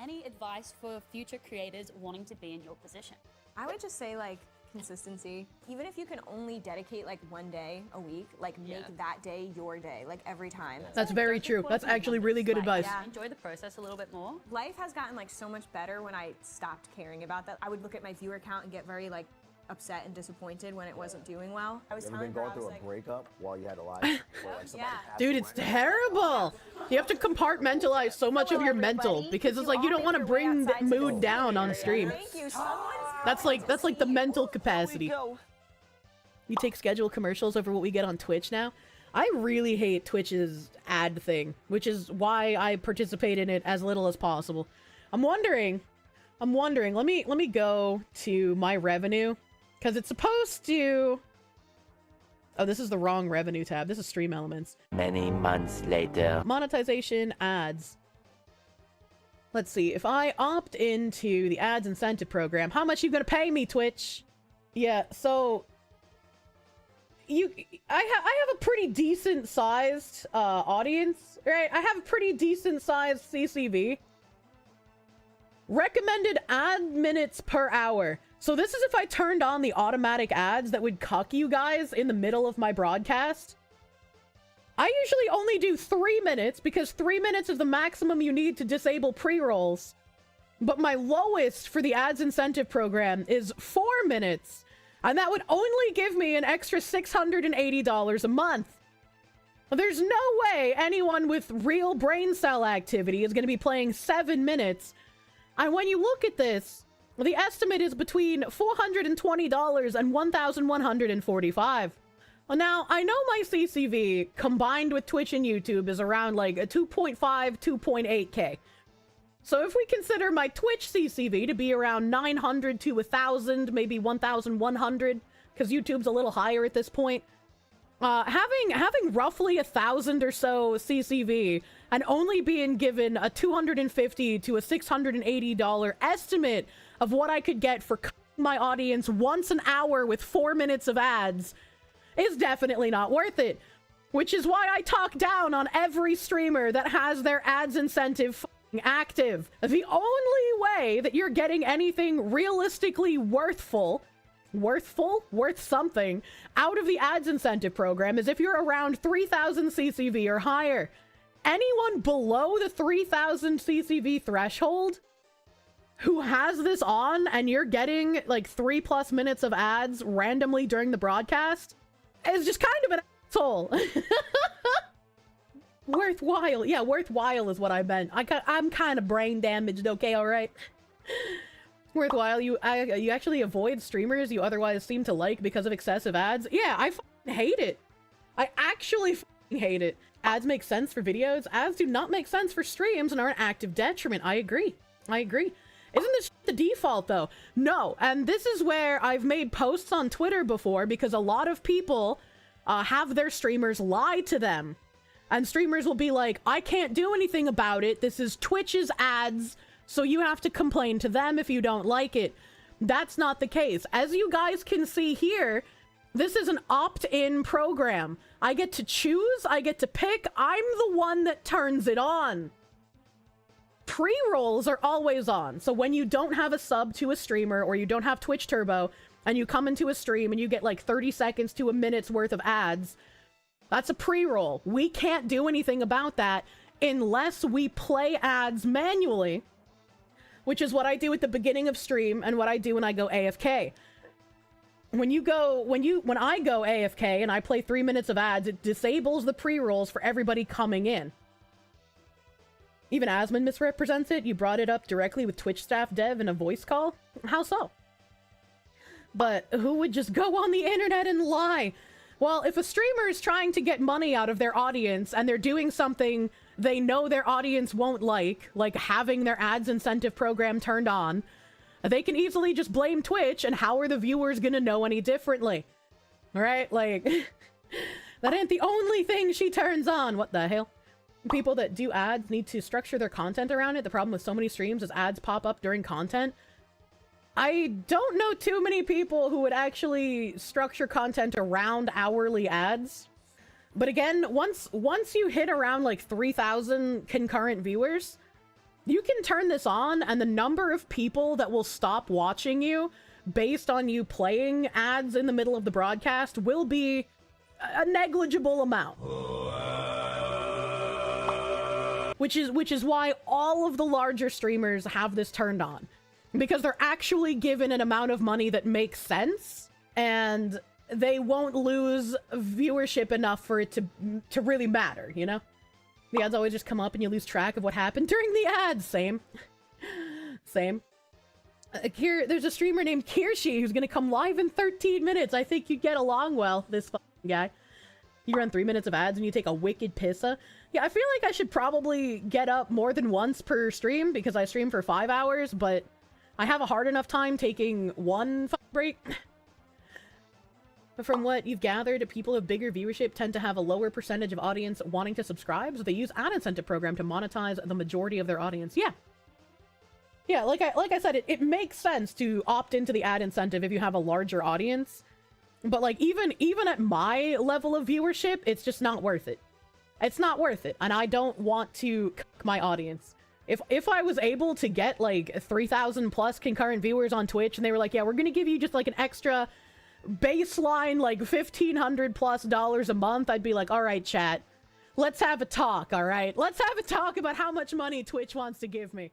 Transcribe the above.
Any advice for future creators wanting to be in your position? I would just say like consistency. Even if you can only dedicate like one day a week, like make that day your day, like every time. That's very true. That's actually really good advice. Yeah. Enjoy the process a little bit more. Life has gotten like so much better when I stopped caring about that. I would look at my viewer count and get very like upset and disappointed when it wasn't doing well. I was telling her, I was like, breakup while you had a live? Dude, it's terrible. You have to compartmentalize so much of your mental because it's like you don't want to bring the mood down on stream. Thank you. That's like the mental capacity. You take scheduled commercials over what we get on Twitch now. I really hate Twitch's ad thing, which is why I participate in it as little as possible. I'm wondering, let me go to my revenue. Because it's supposed to... Oh, this is the wrong revenue tab. This is stream elements. Many months later. Monetization, ads. Let's see. If I opt into the ads incentive program, how much are you going to pay me, Twitch? Yeah, so... I have a pretty decent sized audience, right? I have a pretty decent sized CCV. Recommended ad minutes per hour. So this is if I turned on the automatic ads that would cuck you guys in the middle of my broadcast. I usually only do 3 minutes because 3 minutes is the maximum you need to disable pre-rolls. But my lowest for the ads incentive program is 4 minutes. And that would only give me an extra $680 a month. There's no way anyone with real brain cell activity is going to be playing 7 minutes. And when you look at this, the estimate is between $420 and $1,145. Well, now, I know my CCV, combined with Twitch and YouTube, is around like a 2.5, 2.8K. So if we consider my Twitch CCV to be around 900 to 1,000, maybe 1,100, because YouTube's a little higher at this point, having roughly 1,000 or so CCV and only being given a $250 to a $680 estimate of what I could get for my audience once an hour with 4 minutes of ads is definitely not worth it. Which is why I talk down on every streamer that has their ads incentive active. The only way that you're getting anything realistically worth something out of the ads incentive program is if you're around 3,000 CCV or higher. Anyone below the 3,000 CCV threshold who has this on and you're getting like 3+ minutes of ads randomly during the broadcast is just kind of an asshole. Worthwhile. Yeah, worthwhile is what I meant. I'm kind of brain damaged, okay, alright? Worthwhile, you actually avoid streamers you otherwise seem to like because of excessive ads? Yeah, I f***ing hate it. I actually f***ing hate it. Ads make sense for videos. Ads do not make sense for streams and are an active detriment. I agree. Isn't this the default, though? No, and this is where I've made posts on Twitter before because a lot of people have their streamers lie to them. And streamers will be like, I can't do anything about it. This is Twitch's ads, so you have to complain to them if you don't like it. That's not the case. As you guys can see here, this is an opt-in program. I get to choose, I get to pick, I'm the one that turns it on. Pre-rolls are always on, so when you don't have a sub to a streamer or you don't have Twitch Turbo, and you come into a stream and you get like 30 seconds to a minute's worth of ads, that's a pre-roll. We can't do anything about that unless we play ads manually, which is what I do at the beginning of stream and what I do when I go AFK. When I go AFK and I play 3 minutes of ads, it disables the pre-rolls for everybody coming in. Even Asmon misrepresents it. You brought it up directly with Twitch staff dev in a voice call? How so? But who would just go on the internet and lie? Well, if a streamer is trying to get money out of their audience and they're doing something they know their audience won't like having their ads incentive program turned on, they can easily just blame Twitch, and how are the viewers gonna know any differently? Right? Like, that ain't the only thing she turns on. What the hell? People that do ads need to structure their content around it. The problem with so many streams is ads pop up during content. I don't know too many people who would actually structure content around hourly ads. But again, once you hit around like 3,000 concurrent viewers, You can turn this on, and the number of people that will stop watching you based on you playing ads in the middle of the broadcast will be a negligible amount. Which is why all of the larger streamers have this turned on. Because they're actually given an amount of money that makes sense, and they won't lose viewership enough for it to really matter, you know? The ads always just come up and you lose track of what happened during the ads. Same. Same. Here, there's a streamer named Kirsche who's gonna come live in 13 minutes. I think you'd get along well, this fucking guy. You run 3 minutes of ads and you take a wicked pissa. Yeah, I feel like I should probably get up more than once per stream because I stream for 5 hours, but I have a hard enough time taking one break. But from what you've gathered, people of bigger viewership tend to have a lower percentage of audience wanting to subscribe, so they use ad incentive program to monetize the majority of their audience. Yeah. Yeah, like I said, it makes sense to opt into the ad incentive if you have a larger audience. But like even at my level of viewership, it's just not worth it. It's not worth it, and I don't want to cuck my audience. If I was able to get like 3,000 plus concurrent viewers on Twitch and they were like, yeah, we're gonna give you just like an extra baseline like $1,500 plus a month, I'd be like, all right, chat, let's have a talk. All right, let's have a talk about how much money Twitch wants to give me.